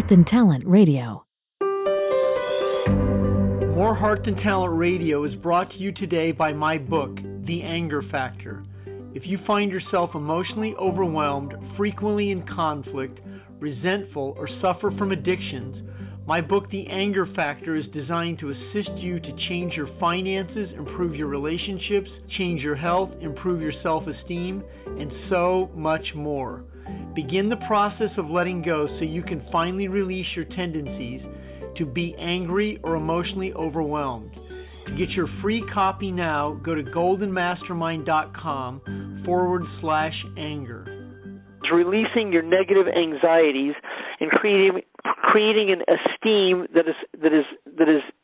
Than Talent Radio. More Heart Than Talent Radio is brought to you today by my book, The Anger Factor. If you find yourself emotionally overwhelmed, frequently in conflict, resentful, or suffer from addictions, my book, The Anger Factor, is designed to assist you to change your finances, improve your relationships, change your health, improve your self-esteem, and so much more. Begin the process of letting go so you can finally release your tendencies to be angry or emotionally overwhelmed. To get your free copy now, go to goldenmastermind.com/anger. Releasing your negative anxieties and creating an esteem that is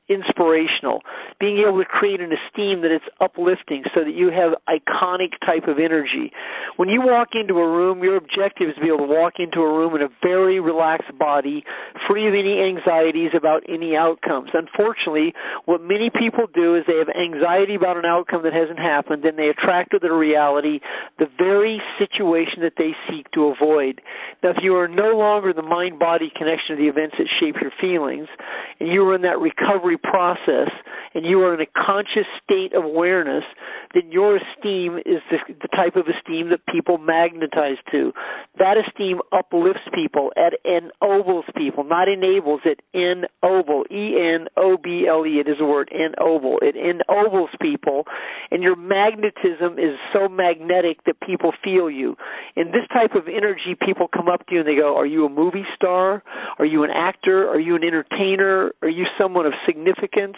inspirational, being able to create an esteem that it's uplifting so that you have iconic type of energy. When you walk into a room, your objective is to be able to walk into a room in a very relaxed body, free of any anxieties about any outcomes. Unfortunately, what many people do is they have anxiety about an outcome that hasn't happened, and they attract to their reality the very situation that they seek to avoid. Now, if you are no longer the mind-body connection to the events that shape your feelings, and you are in that recovery process, and you are in a conscious state of awareness, then your esteem is the type of esteem that people magnetize to. That esteem uplifts people, it ennobles people, not enables, it ennoble, E-N-O-B-L-E, it is a word, ennoble. It ennobles people, and your magnetism is so magnetic that people feel you. In this type of energy, people come up to you and they go, are you a movie star? Are you an actor? Are you an entertainer? Are you someone of significance?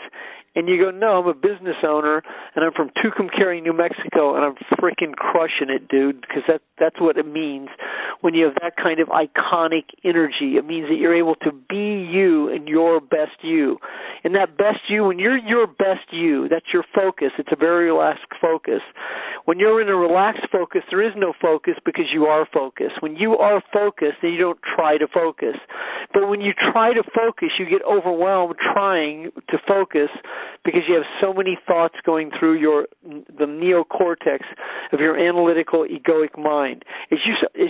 And you go, no, I'm a business owner, and I'm from Tucumcari, New Mexico, and I'm freaking crushing it, dude, because that's what it means when you have that kind of iconic energy. It means that you're able to be you and your best you. And that best you, when you're your best you, that's your focus. It's a very relaxed focus. When you're in a relaxed focus, there is no focus because you are focused. When you are focused, then you don't try to focus. But when you try to focus, you get overwhelmed trying to focus because you have so many thoughts going through the neocortex of your analytical, egoic mind. As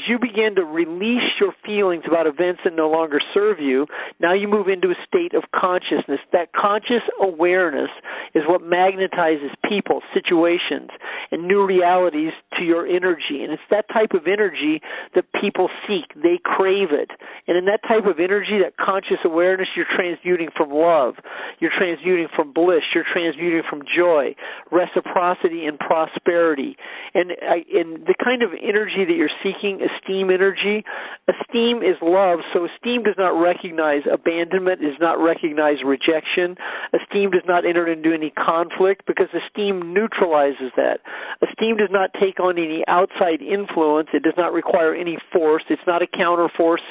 you begin to release your feelings about events that no longer serve you, now you move into a state of consciousness. That conscious awareness is what magnetizes people, situations, and new realities to your energy. And it's that type of energy that people seek. They crave it. And in that type of energy, that conscious awareness, you're transmuting from love. You're transmuting from bliss. You're transmuting from joy, reciprocity, and prosperity. And the kind of energy that you're seeking, esteem energy, esteem is love, so esteem does not recognize abandonment, does not recognize rejection. Esteem does not enter into any conflict because esteem neutralizes that. Esteem does not take on any outside influence. It does not require any force. It's not a counter force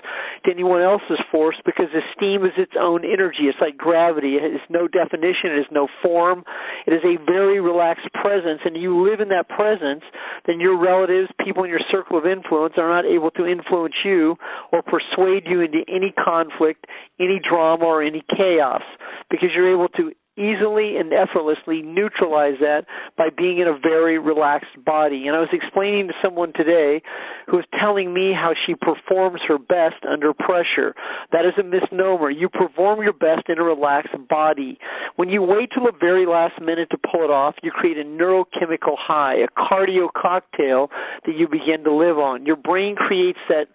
to anyone else's force because esteem is its own energy. It's like gravity. It has no definition. It has no form. It is a very relaxed presence, and you live in that presence, then your relatives, people in your circle of influence are not able to influence you or persuade you into any conflict, any drama, or any chaos because you're able to easily and effortlessly neutralize that by being in a very relaxed body. And I was explaining to someone today who was telling me how she performs her best under pressure. That is a misnomer. You perform your best in a relaxed body. When you wait till the very last minute to pull it off, you create a neurochemical high, a cardio cocktail that you begin to live on. Your brain creates that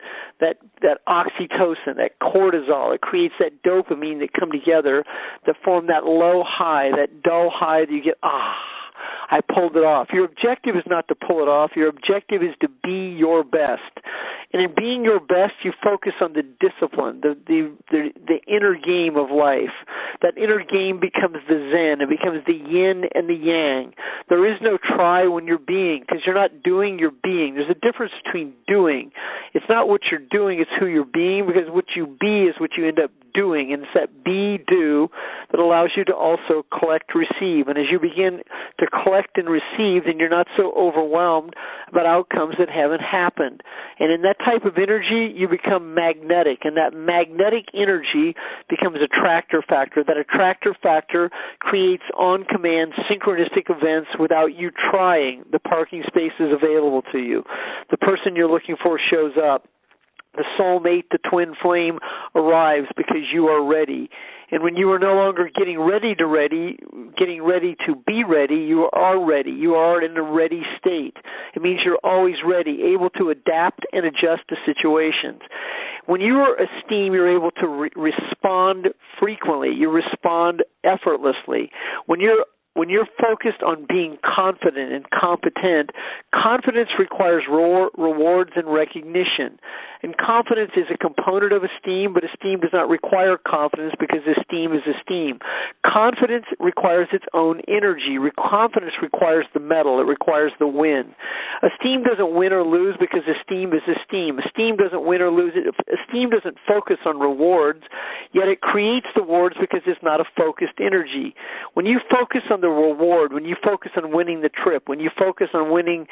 oxytocin, that cortisol. It creates that dopamine that come together that form that low high, that dull high that you get, I pulled it off. Your objective is not to pull it off. Your objective is to be your best. And in being your best, you focus on the discipline, the inner game of life. That inner game becomes the zen. It becomes the yin and the yang. There is no try when you're being because you're not doing, you're being. There's a difference between doing. It's not what you're doing, it's who you're being because what you be is what you end up doing. And it's that be-do that allows you to also collect, receive. And as you begin to collect and receive, then you're not so overwhelmed about outcomes that haven't happened. And in that type of energy, you become magnetic. And that magnetic energy becomes a attractor factor. That attractor factor creates on-command synchronistic events without you trying. The parking space is available to you. The person you're looking for shows up. The soulmate, the twin flame arrives because you are ready. And when you are no longer getting ready to be ready, you are ready. You are in a ready state. It means you're always ready, able to adapt and adjust to situations. When you are esteem, you're able to respond frequently. You respond effortlessly. When you're focused on being confident and competent, confidence requires rewards and recognition. And confidence is a component of esteem, but esteem does not require confidence because esteem is esteem. Confidence requires its own energy. Confidence requires the medal. It requires the win. Esteem doesn't win or lose because esteem is esteem. Esteem doesn't win or lose. Esteem doesn't focus on rewards, yet it creates the rewards because it's not a focused energy. When you focus on the reward, when you focus on winning the trip, when you focus on winning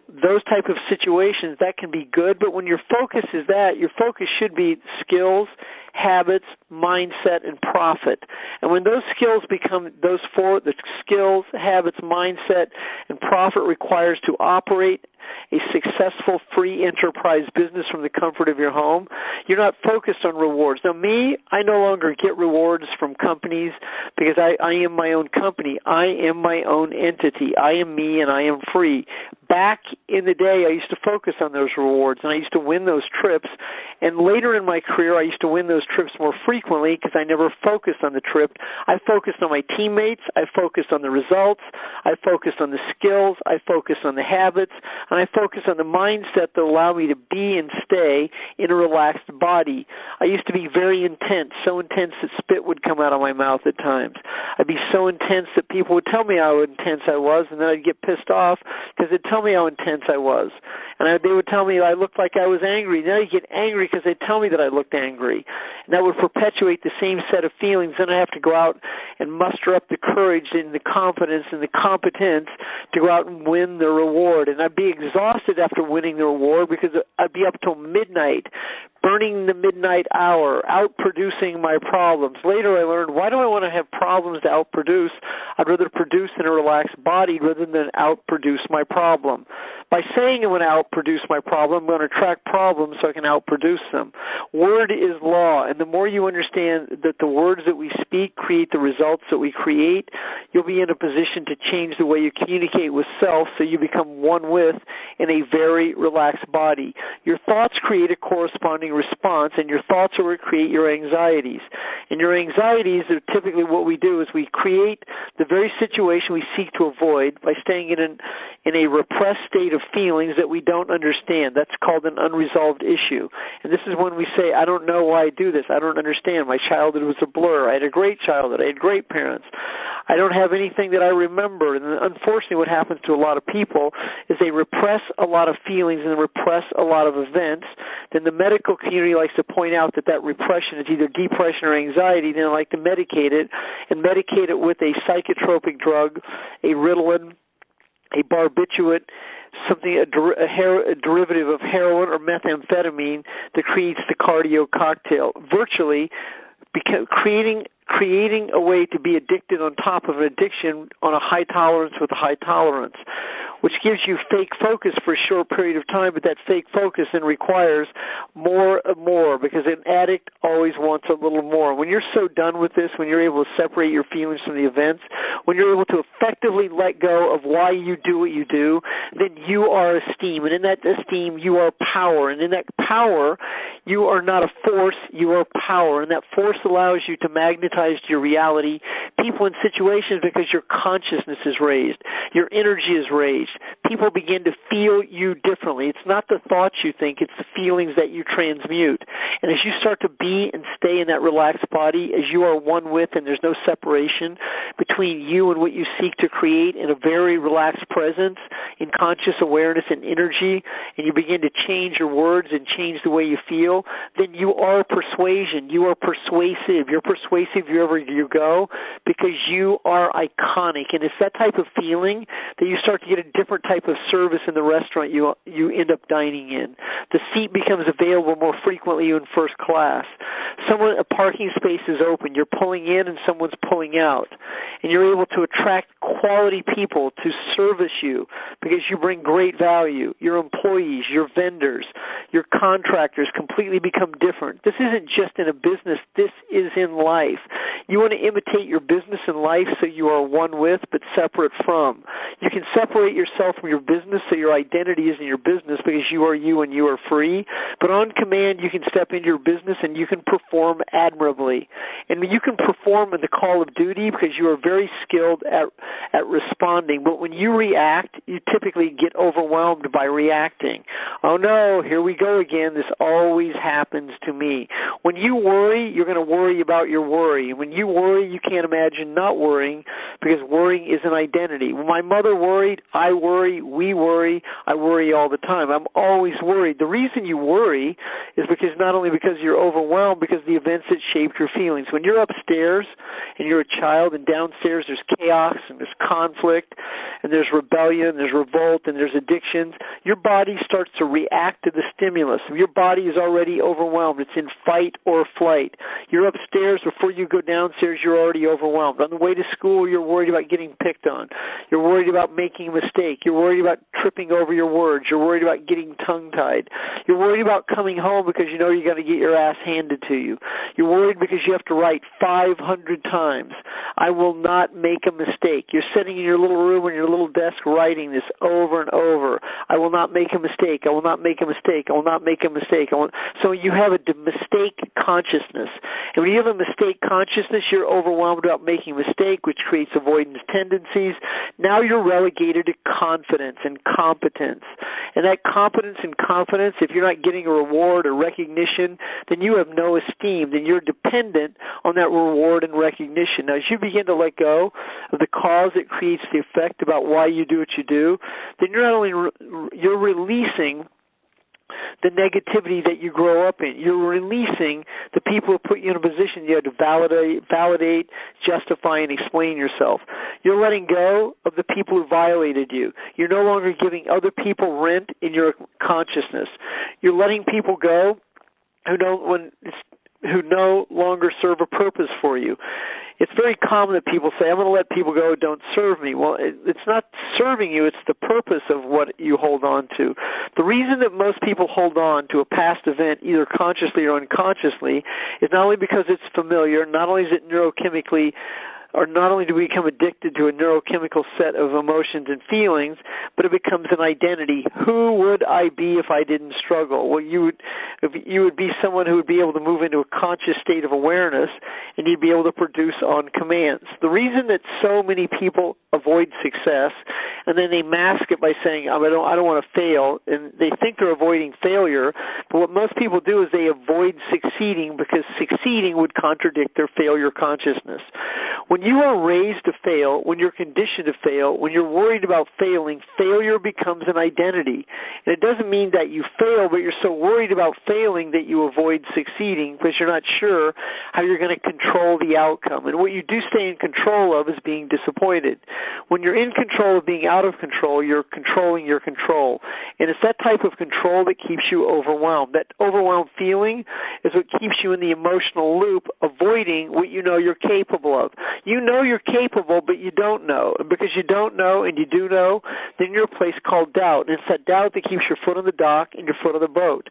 those type of situations, that can be good, but when your focus is that, your focus should be skills, habits, mindset, and profit. And when those skills become those four, the skills, habits, mindset, and profit requires to operate a successful free enterprise business from the comfort of your home, you're not focused on rewards. Now me, I no longer get rewards from companies because I am my own company. I am my own entity. I am me and I am free. Back in the day, I used to focus on those rewards and I used to win those trips. And later in my career, I used to win those trips more frequently because I never focused on the trip. I focused on my teammates. I focused on the results. I focused on the skills. I focused on the habits. And I focused on the mindset that allowed me to be and stay in a relaxed body. I used to be very intense, so intense that spit would come out of my mouth at times. I'd be so intense that people would tell me how intense I was, and then I'd get pissed off because they'd tell me how intense I was. And they would tell me I looked like I was angry. Then I'd get angry because they'd tell me that I looked angry. And that would perpetuate the same set of feelings. Then I have to go out and muster up the courage and the confidence and the competence to go out and win the reward. And I'd be exhausted after winning the reward because I'd be up till midnight, burning the midnight hour, outproducing my problems. Later I learned, why do I want to have problems to outproduce? I'd rather produce in a relaxed body rather than outproduce my problem. By saying I'm going to outproduce my problem, I'm going to attract problems so I can outproduce them. Word is law, and the more you understand that the words that we speak create the results that we create, you'll be in a position to change the way you communicate with self so you become one with in a very relaxed body. Your thoughts create a corresponding response, and your thoughts are what create your anxieties. And your anxieties are typically what we do is we create the very situation we seek to avoid by staying in a repressed state of feelings that we don't understand. That's called an unresolved issue. And this is when we say, I don't know why I do this. I don't understand. My childhood was a blur. I had a great childhood. I had great parents. I don't have anything that I remember. And unfortunately what happens to a lot of people is they repress a lot of feelings and repress a lot of events. Then the medical community likes to point out that repression is either depression or anxiety. Then they like to medicate it and medicate it with a psychotropic drug, a Ritalin, a barbiturate, a derivative of heroin or methamphetamine that creates the cardio cocktail. Virtually, creating a way to be addicted on top of an addiction on a high tolerance with a high tolerance, which gives you fake focus for a short period of time, but that fake focus then requires more and more because an addict always wants a little more. When you're so done with this, when you're able to separate your feelings from the events, when you're able to effectively let go of why you do what you do, then you are esteem. And in that esteem, you are power. And in that power, you are not a force, you are power. And that force allows you to magnetize your reality, people, and situations because your consciousness is raised, your energy is raised. People begin to feel you differently. It's not the thoughts you think, it's the feelings that you transmute. And as you start to be and stay in that relaxed body, as you are one with and there's no separation between you and what you seek to create in a very relaxed presence, in conscious awareness and energy, and you begin to change your words and change the way you feel, then you are persuasion. You are persuasive. You're persuasive wherever you go because you are iconic. And it's that type of feeling that you start to get a different type of service in the restaurant you end up dining in. The seat becomes available more frequently in first class. A parking space is open. You're pulling in and someone's pulling out. And you're able to attract quality people to service you because you bring great value. Your employees, your vendors, Your contractors completely become different. This isn't just in a business. This is in life. You want to imitate your business and life so you are one with but separate from. You can separate yourself from your business so your identity isn't your business because you are you and you are free. But on command, you can step into your business and you can perform admirably. And you can perform in the call of duty because you are very skilled at responding. But when you react, you typically get overwhelmed by reacting. Oh no, here we go again. This always happens to me. When you worry, you're going to worry about your worry. When you worry, you can't imagine not worrying because worrying is an identity. When my mother worried, I worry, we worry, I worry all the time. I'm always worried. The reason you worry is because not only because you're overwhelmed, because the events that shaped your feelings. When you're upstairs and you're a child and downstairs there's chaos and there's conflict and there's rebellion, there's revolt and there's addictions, your body starts to react to the stimulus. Your body is already overwhelmed. It's in fight or flight. You're upstairs before you go downstairs, you're already overwhelmed. On the way to school, you're worried about getting picked on. You're worried about making a mistake. You're worried about tripping over your words. You're worried about getting tongue-tied. You're worried about coming home because you know you're going to get your ass handed to you. You're worried because you have to write 500 times, I will not make a mistake. You're sitting in your little room or your little desk writing this over and over. I will not make a mistake. I will not make a mistake. I will not make a mistake. So you have a mistake consciousness. And when you have a mistake consciousness, you're overwhelmed about making a mistake, which creates avoidance tendencies. Now you're relegated to confidence and competence. And that competence and confidence, if you're not getting a reward or recognition, then you have no esteem. Then you're dependent on that reward and recognition. Now, as you begin to let go of the cause that creates the effect about why you do what you do, then you're not only you're releasing the negativity that you grow up in. You're releasing the people who put you in a position you have to validate, justify, and explain yourself. You're letting go of the people who violated you. You're no longer giving other people rent in your consciousness. You're letting people go who no longer serve a purpose for you. It's very common that people say, I'm going to let people go who don't serve me. Well, it's not serving you, it's the purpose of what you hold on to. The reason that most people hold on to a past event, either consciously or unconsciously, is not only because it's familiar, not only is it neurochemically, or not only do we become addicted to a neurochemical set of emotions and feelings, but it becomes an identity. Who would I be if I didn't struggle? Well, you would be someone who would be able to move into a conscious state of awareness, and you'd be able to produce on commands. The reason that so many people avoid success, and then they mask it by saying, I don't want to fail, and they think they're avoiding failure, but what most people do is they avoid succeeding because succeeding would contradict their failure consciousness. When you are raised to fail, when you're conditioned to fail, when you're worried about failing, failure becomes an identity. And it doesn't mean that you fail, but you're so worried about failing that you avoid succeeding because you're not sure how you're going to control the outcome. And what you do stay in control of is being disappointed. When you're in control of being out of control, you're controlling your control. And it's that type of control that keeps you overwhelmed. That overwhelmed feeling is what keeps you in the emotional loop, avoiding what you know you're capable of. You know you're capable, but you don't know. And because you don't know and you do know, then you're a place called doubt. And it's that doubt that keeps your foot on the dock and your foot on the boat.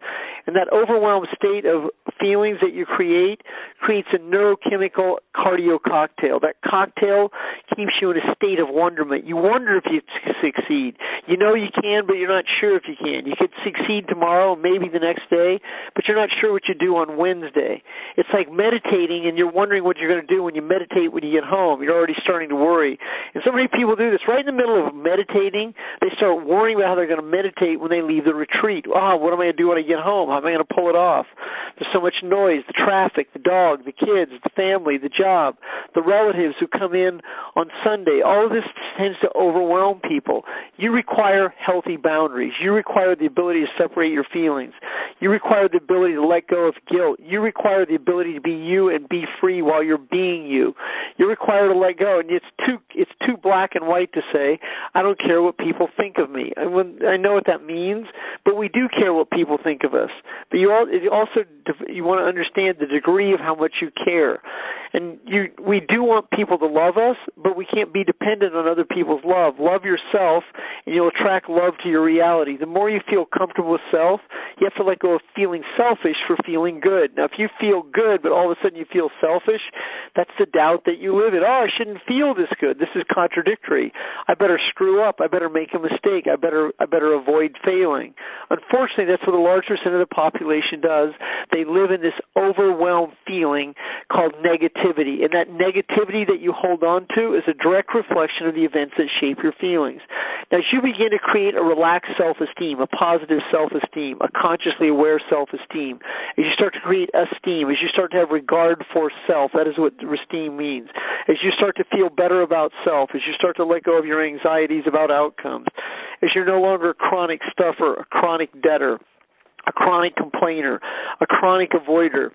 And that overwhelmed state of feelings that you creates a neurochemical cardio cocktail. That cocktail keeps you in a state of wonderment. You wonder if you succeed. You know you can, but you're not sure if you can. You could succeed tomorrow, maybe the next day, but you're not sure what you do on Wednesday. It's like meditating, and you're wondering what you're going to do when you meditate when you get home. You're already starting to worry. And so many people do this. Right in the middle of meditating, they start worrying about how they're going to meditate when they leave the retreat. Oh, what am I going to do when I get home? How am I going to pull it off? There's so much noise, the traffic, the dog, the kids, the family, the job, the relatives who come in on Sunday. All of this tends to overwhelm people. You require healthy boundaries. You require the ability to separate your feelings. You require the ability to let go of guilt. You require the ability to be you and be free while you're being you. You're required to let go, and it's too black and white to say, I don't care what people think of me. I know what that means, but we do care what people think of us. But it also understand the degree of how much you care. And we do want people to love us, but we can't be dependent on other people's love. Love yourself, and you'll attract love to your reality. The more you feel comfortable with self, you have to let go of feeling selfish for feeling good. Now, if you feel good, but all of a sudden you feel selfish, that's the doubt that you live in. Oh, I shouldn't feel this good. This is contradictory. I better screw up. I better make a mistake. I better avoid failing. Unfortunately, that's what a large percent of the population does. They live in this overwhelmed feeling called negativity, and that negativity that you hold on to is a direct reflection of the events that shape your feelings. Now, as you begin to create a relaxed self-esteem, a positive self-esteem, a consciously aware self-esteem, as you start to create esteem, as you start to have regard for self, that is what esteem means, as you start to feel better about self, as you start to let go of your anxieties about outcomes, as you're no longer a chronic stuffer, a chronic debtor, a chronic complainer, a chronic avoider,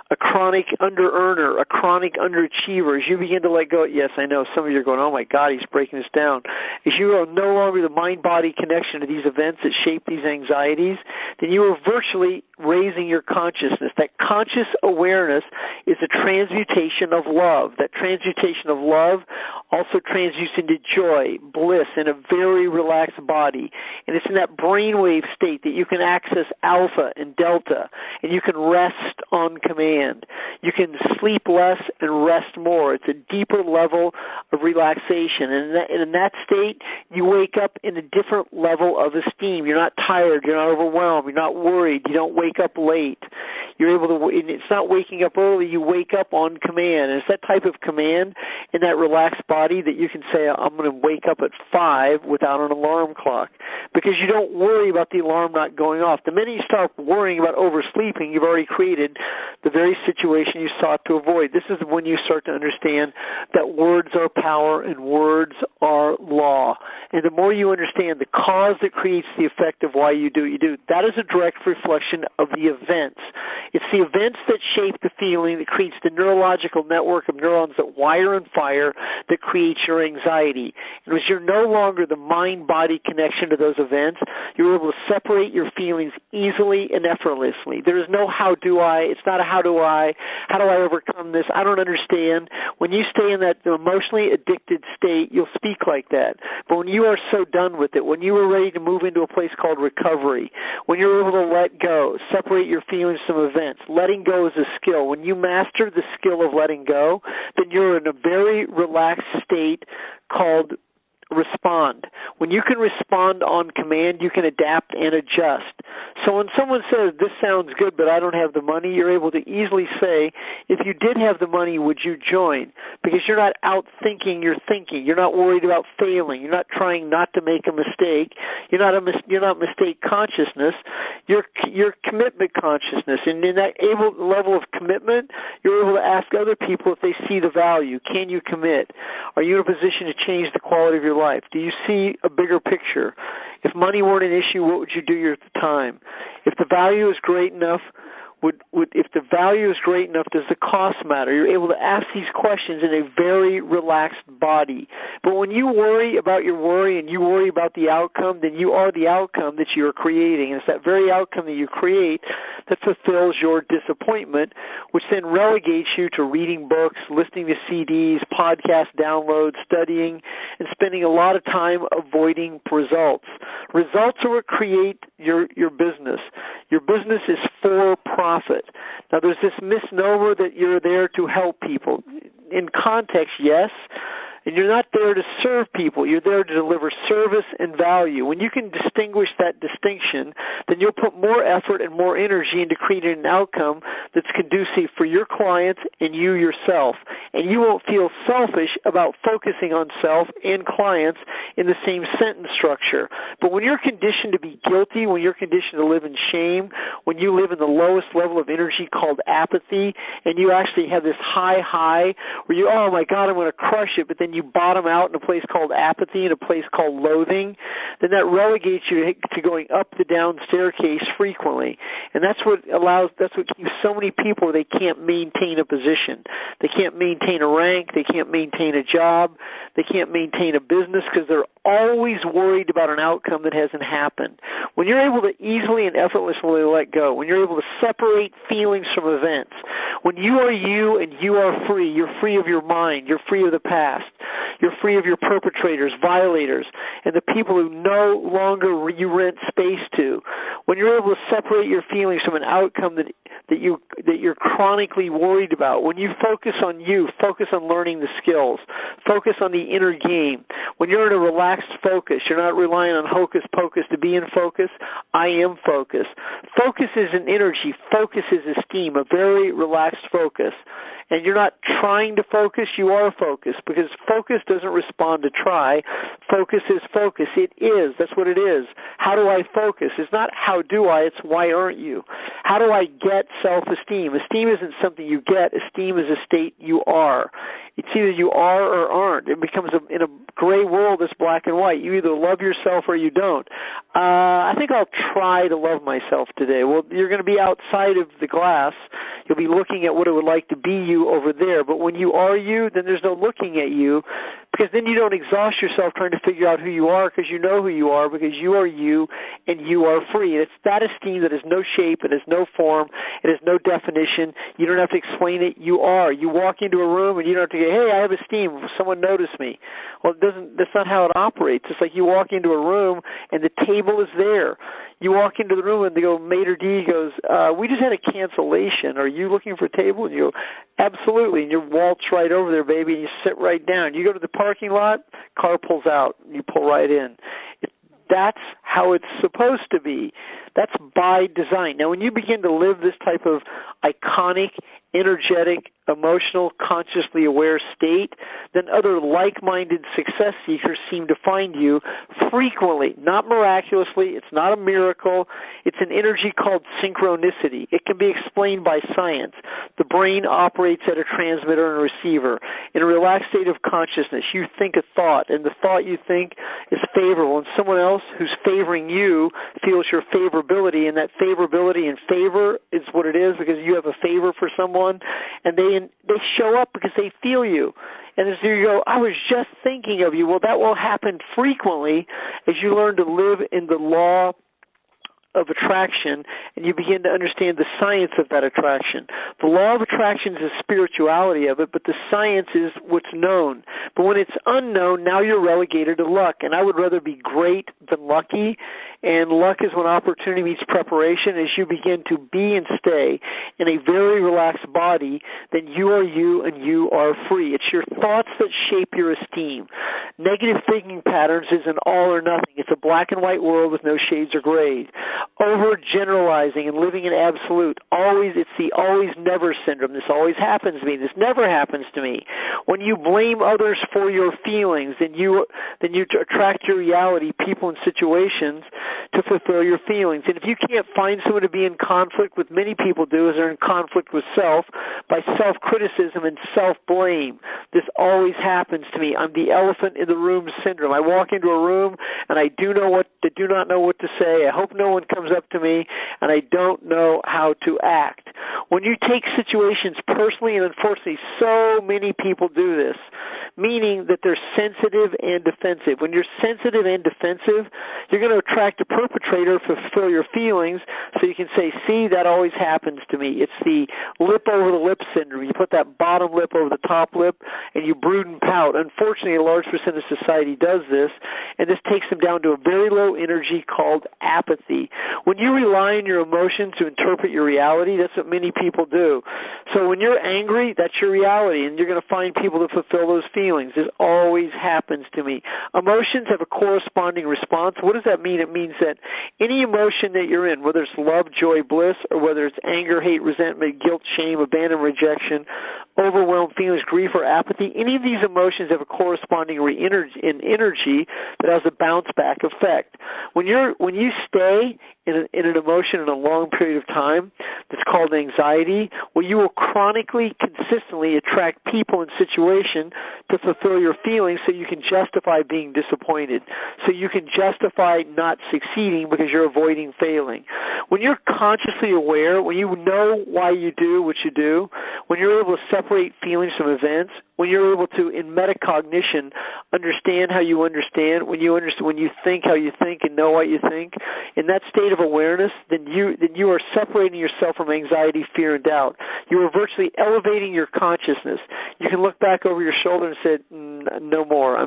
a chronic under-earner, a chronic underachiever. As you begin to let go, yes, I know some of you are going, oh my God, he's breaking this down. As you are no longer the mind-body connection to these events that shape these anxieties, then you are virtually raising your consciousness. That conscious awareness is a transmutation of love. That transmutation of love also transmutes into joy, bliss, and a very relaxed body. And it's in that brainwave state that you can access alpha and delta, and you can rest on command. You can sleep less and rest more. It's a deeper level of relaxation. And in that state, you wake up in a different level of esteem. You're not tired. You're not overwhelmed. You're not worried. You don't wake up late. You're able to. It's not waking up early. You wake up on command. And it's that type of command in that relaxed body that you can say, I'm going to wake up at 5 without an alarm clock, because you don't worry about the alarm not going off. The minute you start worrying about oversleeping, you've already created the very situation you sought to avoid. This is when you start to understand that words are power and words are law. And the more you understand the cause that creates the effect of why you do what you do, that is a direct reflection of the events. It's the events that shape the feeling that creates the neurological network of neurons that wire and fire that creates your anxiety. And as you're no longer the mind-body connection to those events, you're able to separate your feelings easily and effortlessly. There is no how do I. It's not a how do I overcome this? I don't understand. When you stay in that emotionally addicted state, you'll speak like that. But when you are so done with it, when you are ready to move into a place called recovery, when you're able to let go, separate your feelings from events, letting go is a skill. When you master the skill of letting go, then you're in a very relaxed state called respond. When you can respond on command, you can adapt and adjust. So when someone says, this sounds good, but I don't have the money, you're able to easily say, if you did have the money, would you join? Because you're not out-thinking your thinking. You're not worried about failing. You're not trying not to make a mistake. You're not mistake consciousness. You're commitment consciousness. And in that level of commitment, you're able to ask other people if they see the value. Can you commit? Are you in a position to change the quality of your life? Do you see a bigger picture? If money weren't an issue, what would you do with the time? If the value is great enough, does the cost matter? You're able to ask these questions in a very relaxed body. But when you worry about your worry and you worry about the outcome, then you are the outcome that you are creating. And it's that very outcome that you create that fulfills your disappointment, which then relegates you to reading books, listening to CDs, podcast downloads, studying, and spending a lot of time avoiding results. Results are what create your business. Your business is for profit. Now, there's this misnomer that you're there to help people. In context, yes, and you're not there to serve people. You're there to deliver service and value. When you can distinguish that distinction, then you'll put more effort and more energy into creating an outcome that's conducive for your clients and you yourself. And you won't feel selfish about focusing on self and clients in the same sentence structure. But when you're conditioned to be guilty, when you're conditioned to live in shame, when you live in the lowest level of energy called apathy, and you actually have this high where you, oh my God, I'm going to crush it, but then you bottom out in a place called apathy, in a place called loathing, then that relegates you to going up the down staircase frequently. And that's what keeps so many people, they can't maintain a position. They can't maintain a rank. They can't maintain a job. They can't maintain a business because they're always worried about an outcome that hasn't happened, when you're able to easily and effortlessly let go, when you're able to separate feelings from events, when you are you and you are free, you're free of your mind, you're free of the past, you're free of your perpetrators, violators, and the people who no longer you rent space to, when you're able to separate your feelings from an outcome that you're chronically worried about, when you focus on you, focus on learning the skills, focus on the inner game, when you're in a relaxed focus, you're not relying on hocus pocus to be in focus. I am focus. Focus is an energy. Focus is esteem, a very relaxed focus. And you're not trying to focus, you are focused, because focus doesn't respond to try. Focus is focus. It is. That's what it is. How do I focus? It's not how do I, it's why aren't you? How do I get self-esteem? Esteem isn't something you get. Esteem is a state you are. It's either you are or aren't. It becomes, in a gray world, it's black and white. You either love yourself or you don't. I think I'll try to love myself today. Well, you're going to be outside of the glass. You'll be looking at what it would like to be you over there. But when you are you, then there's no looking at you, because then you don't exhaust yourself trying to figure out who you are, because you know who you are, because you are you and you are free. It's that esteem that has no shape, it has no form, it has no definition. You don't have to explain it. You are. You walk into a room and you don't have to go, hey, I have esteem. Someone noticed me. Well, that's not how it operates. It's like you walk into a room and the table is there. You walk into the room and they go, Maitre D goes, we just had a cancellation. Are you looking for a table? And you go, absolutely. And you waltz right over there, baby, and you sit right down. You go to the parking lot, car pulls out, and you pull right in. That's how it's supposed to be. That's by design. Now, when you begin to live this type of iconic, energetic, emotional, consciously aware state, then other like-minded success seekers seem to find you frequently, not miraculously. It's not a miracle. It's an energy called synchronicity. It can be explained by science. The brain operates at a transmitter and a receiver. In a relaxed state of consciousness, you think a thought, and the thought you think is favorable, and someone else who's favoring you feels your favorability, and that favorability and favor is what it is, because you have a favor for someone, and they show up because they feel you. And as you go, I was just thinking of you. Well, that will happen frequently as you learn to live in the law of attraction, and you begin to understand the science of that attraction. The law of attraction is the spirituality of it, but the science is what's known. But when it's unknown, now you're relegated to luck, and I would rather be great than lucky, and luck is when opportunity meets preparation. As you begin to be and stay in a very relaxed body, then you are you and you are free. It's your thoughts that shape your esteem. Negative thinking patterns is an all or nothing. It's a black and white world with no shades or grays. Overgeneralizing and living in absolute. It's the always never syndrome. This always happens to me. This never happens to me. When you blame others for your feelings, then you attract your reality, people and situations to fulfill your feelings. And if you can't find someone to be in conflict with, many people do, is they're in conflict with self by self-criticism and self-blame. This always happens to me. I'm the elephant in the room syndrome. I walk into a room and I do not know what to say. I hope no one comes up to me, and I don't know how to act. When you take situations personally, and unfortunately so many people do this, meaning that they're sensitive and defensive. When you're sensitive and defensive, you're going to attract a perpetrator to fulfill your feelings, so you can say, see, that always happens to me. It's the lip over the lip syndrome. You put that bottom lip over the top lip, and you brood and pout. Unfortunately, a large percent of society does this, and this takes them down to a very low energy called apathy. When you rely on your emotions to interpret your reality, that's what many people do. So when you're angry, that's your reality, and you're going to find people to fulfill those feelings. This always happens to me. Emotions have a corresponding response. What does that mean? It means that any emotion that you're in, whether it's love, joy, bliss, or whether it's anger, hate, resentment, guilt, shame, abandonment, rejection, overwhelmed feelings, grief, or apathy, any of these emotions have a corresponding energy that has a bounce back effect. When you stay in an emotion in a long period of time that's called anxiety, well, you will chronically, consistently attract people and situations to fulfill your feelings, so you can justify being disappointed, so you can justify not succeeding because you're avoiding failing. When you're consciously aware, when you know why you do what you do, when you're able to separate feelings from events, when you're able to, in metacognition, understand how you understand, when you think how you think and know what you think, in that state of awareness, then you are separating yourself from anxiety, fear, and doubt. You are virtually elevating your consciousness. You can look back over your shoulder and say, no more.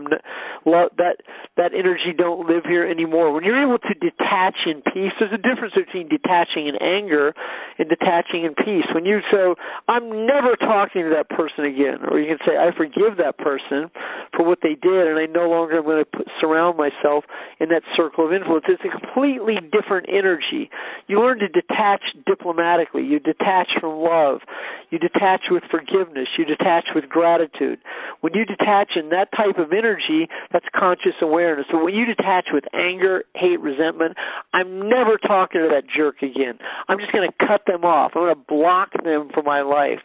That energy don't live here anymore. When you're able to detach in peace, there's a difference between detaching in anger and detaching in peace. When you say, I'm never talking to that person again, or you can say, I forgive that person for what they did, and I no longer am going to surround myself in that circle of influence. It's a completely different energy. You learn to detach diplomatically. You detach from love. You detach with forgiveness. You detach with gratitude. When you detach in that type of energy, that's conscious awareness. But when you detach with anger, hate, resentment, I'm never talking to that jerk again. I'm just going to cut them off. I'm going to block them from my life.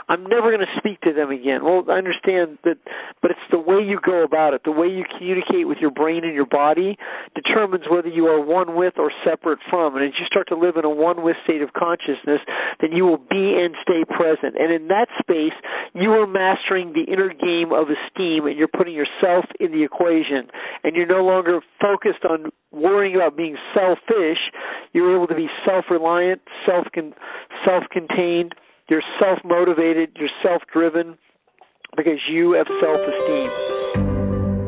I'm never going to speak to them again. Well, I understand that, but it's the way you go about it. The way you communicate with your brain and your body determines whether you are one with or separate from. And as you start to live in a one with state of consciousness, then you will be and stay present. And in that space, you are mastering the inner game of esteem, and you're putting yourself in the equation. And you're no longer focused on worrying about being selfish. You're able to be self-reliant, self-contained. You're self-motivated. You're self-driven because you have self-esteem.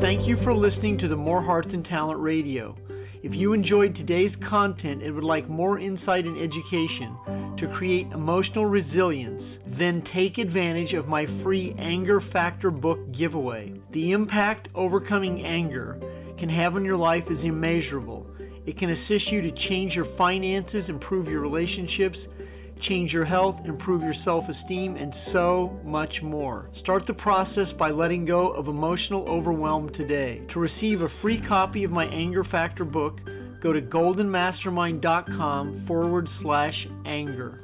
Thank you for listening to the More Hearts and Talent Radio. If you enjoyed today's content and would like more insight and education to create emotional resilience, then take advantage of my free Anger Factor book giveaway. The impact overcoming anger can have on your life is immeasurable. It can assist you to change your finances, improve your relationships, change your health, improve your self-esteem, and so much more. Start the process by letting go of emotional overwhelm today. To receive a free copy of my Anger Factor book, go to goldenmastermind.com/anger.